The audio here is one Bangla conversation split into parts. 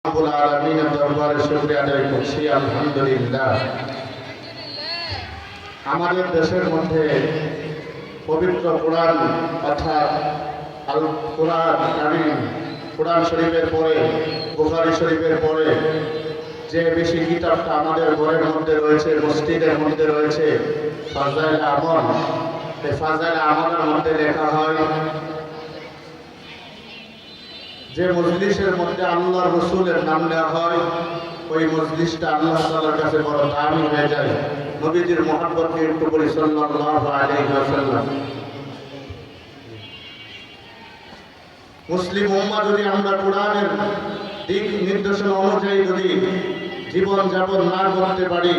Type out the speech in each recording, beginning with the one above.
রব্বুল আলামিনের দরবারে শুকরিয়া আদায় করছি। আলহামদুলিল্লাহ, আমাদের দেশের মধ্যে পবিত্র কোরআন অর্থাৎ আল কোরআন কারীম, কোরআন শরীফের পরে বুখারী শরীফের পরে যে বেশি কিতাবটা আমাদের ঘরের মধ্যে রয়েছে, মসজিদের মধ্যে রয়েছে, ফাজাইল আমল। এই ফাজাইল আমলের মধ্যে লেখা হয় যে মজলিসের মধ্যে আল্লাহর রাসূলের নাম নেওয়া হয়, ওই মজলিসটা আল্লাহ তাআলার কাছে বড় দামি হয়ে যায়। নবীজির মহব্বতকে একটু বলি সাল্লাল্লাহু আলাইহি ওয়াসাল্লাম। মুসলিম উম্মাহ যদি আমরা কোরআনের দিক নির্দেশনা অনুযায়ী যদি জীবন যাপন না করতে পারি,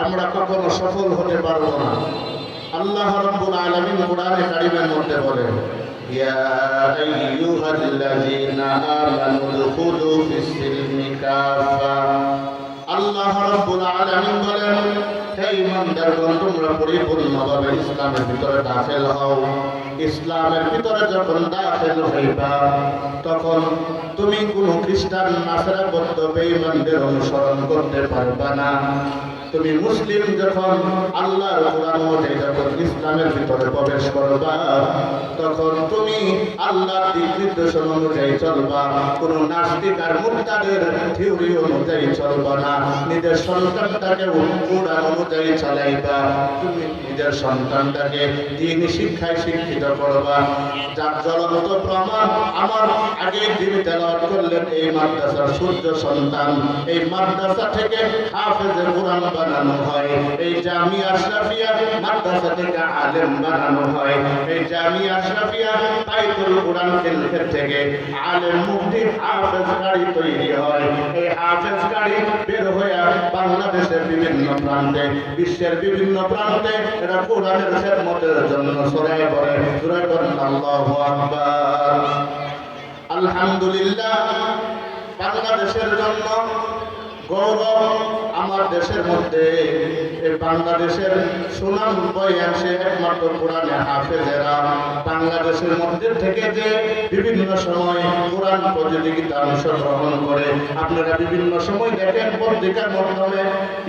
আমরা কখনো সফল হতে পারবো না। আল্লাহ রাব্বুল আলামিন কোরআনে কারীমের মধ্যে বলেন, ইয়া আইয়ুহাল্লাযীনা আমানু দুখুলু ফিস-সিলমি কাফা। আল্লাহ রাব্বুল আলামিন বলেন, হে ঈমানদারগণ, তোমরা পরিপূর্ণভাবে ইসলামের ভিতরে দাখিল হও। ইসলামের ভিতরে যখন দাখিল হইবা, তখন তুমি কোনো খ্রিস্টান নাসারা বৌদ্ধ বেঈমানদের অনুসরণ করতে পারবা না। তুমি মুসলিম যখন আল্লাহর কোরআন অনুযায়ী যখন ইসলামের ভিতরে প্রবেশ করবা, তখন তুমি আল্লাহর দিক নির্দেশনা অনুযায়ী চলবা। কোনো নাস্তিক আর মুরতাদের থিওরি অনুযায়ী চলবা না। নিজের সন্তানটাকে কোরআন অনুযায়ী চালাইবা। তুমি নিজের সন্তানটাকে দ্বীনি শিক্ষায় শিক্ষিত করবা। যার জ্বলন্ত প্রমাণ আমার আগে যিনি তেলাওয়াত করলেন, এই মাদ্রাসার সূর্য সন্তান। এই মাদ্রাসা থেকে হাফেজে কোরআন বানানো হয়। এই জামিয়া আশরাফিয়া মাদ্রাসা থেকে আলেম বানানো হয়। এই জামিয়া আশরাফিয়া বাইতুল কোরআন কেন্দ্র থেকে আলেম মুফতি হাফেজ কারি তৈরি হয়। এই হাফেজ কারি বের হয়ে বাংলাদেশের বিভিন্ন প্রান্তে, বিশ্বের বিভিন্ন প্রান্তে এরা কোরআনের খেদমতের জন্য ছড়ায় পড়ে। ছড়ায় পড়েন আল্লাহু আকবার। আলহামদুলিল্লাহ, বাংলাদেশের জন্য গৌরব। আমার দেশের মধ্যে এই বাংলাদেশের সুনাম বয়ে আসে একমাত্র কোরআনে হাফেজেরা। বাংলাদেশের মধ্যে থেকে যে বিভিন্ন সময় কোরআন প্রতিযোগিতা অংশগ্রহণ করে, আপনারা বিভিন্ন সময় দেখেন, পত্রিকার মাধ্যমে,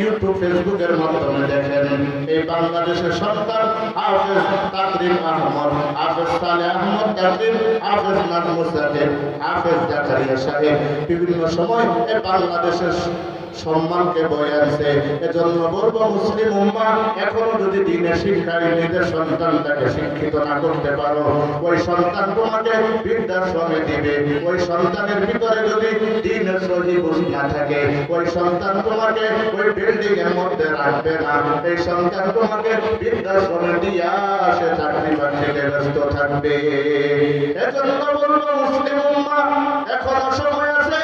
ইউটিউব ফেসবুকের মাধ্যমে দেখেন। এই বাংলাদেশের সন্তান হাফেজ তাকরিম আহমদ, হাফেজ সালেহ আহমদ তাকরিম, হাফেজ নাজমুস সাহেব, হাফেজ জাকারিয়া সাহেব বিভিন্ন সময় এই বাংলাদেশের সম্মানকে বয়ে আনছে। এজন্য বলবো, মুসলিম উম্মাহ এখনো যদি দ্বীনের শিক্ষায় নিজের সন্তানটাকে শিক্ষিত না করতে পারো, ওই সন্তান তোমাকে বৃদ্ধাশ্রমে দিবে। ওই সন্তানের ভিতরে যদি দ্বীনের সহি বুঝ না থাকে, ওই সন্তান তোমাকে ওই বিল্ডিং এর মধ্যে রাখবে না। এই সন্তান তোমাকে বৃদ্ধাশ্রমে দিয়া সে চাকরি বাকরিতে ব্যস্ত থাকবে। এজন্য বলবো, মুসলিম উম্মাহ এখনো সময় আছে।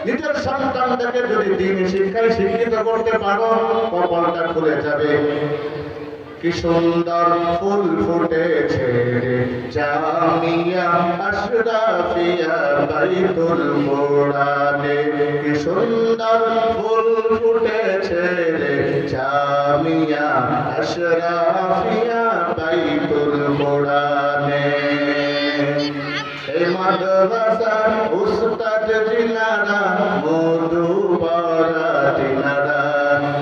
নিজের সন্তানটাকে যদি দ্বীনি শিক্ষায় শিক্ষিত করতে পারো, কপালটা খুলে যাবে। কি সুন্দর ফুল ফুটেছে রে জামিয়া আশরাফিয়া বাইতুল কোরআনে। কি সুন্দর ফুল ফুটেছে রে জামিয়া আশরাফিয়া বাইতুল কোরআনে। এই মাদ্রাসা উস্তাদ জিনারা মধু পরা জিনারা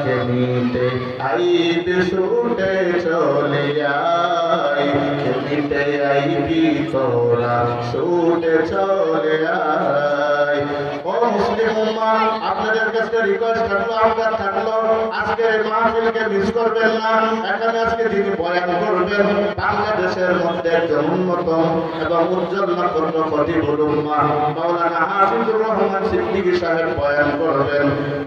কেনিতে আইবি ছুটে চলে আয়, কেনিতে আইবি তোরা ছুটে চলে আয়। ও মুসলিম উম্মাহ, আপনাদের কাছে রিকোয়েস্ট থাকলো, আবদার থাকলো, আজকের এই মাহফিলকে মিস করবেন না। এখানে আজকে যিনি বয়ান করবেন, বাংলাদেশের মধ্যে একজন অন্যতম এবং উজ্জ্বল নক্ষত্র খতিবুল উম্মাহ মাওলানা হাফিজুর রহমান সিদ্দিকী সাহেব বয়ান করবেন।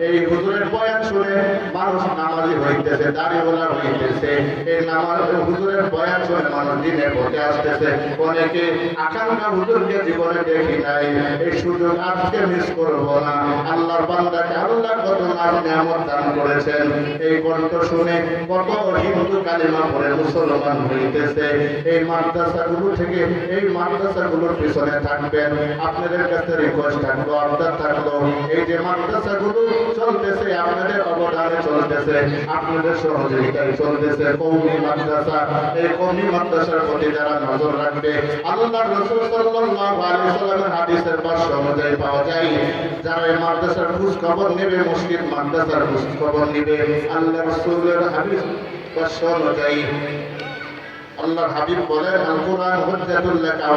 এই হুজুরের বয়ান শুনে মানুষ নামাজি হইতেছে, দাড়িওয়ালা হইতেছে। এই নামাজ হুজুরের বয়ান শুনে মানুষ দিনে পথে আসতেছে। অনেকে আকাঙ্ক্ষা হুজুরকে জীবনে দেখি নাই, এই সুযোগ আজকে মিস করবো না। আল্লাহর বান্দাকে আল্লাহ কত নাজ নিয়ামত দান করেছেন। এই কণ্ঠ শুনে কত হিন্দু কালিমা পড়ে মুসলমান হইতেছে। এই মাদ্রাসাগুলো থেকে, এই মাদ্রাসাগুলোর পিছনে থাকবেন। আপনাদের কাছে রিকোয়েস্ট থাকলো, আবদার থাকলো, এই যে মাদ্রাসাগুলো চলতেছে, আপনাদের অবদান অনুদানে চলতেছে, আপনাদের সহযোগিতায় চলতেছে কওমি মাদ্রাসা। এই কওমি মাদ্রাসার প্রতি যারা নজর রাখবে, আল্লাহর রাসূল সাল্লাল্লাহু আলাইহি ওয়াসাল্লামের হাদিসের ভাষ্য অনুযায়ী পাওয়া যায়, যারা এই মাদ্রাসার খোঁজ খবর নেবে, মসজিদ মাদ্রাসার খোঁজ খবর নেবে, আল্লাহর রাসূলের হাদিস ভাষ্য অনুযায়ী আল্লাহর হাবিব বলেন, আল কোরআন হুজ্জাতুল লাকা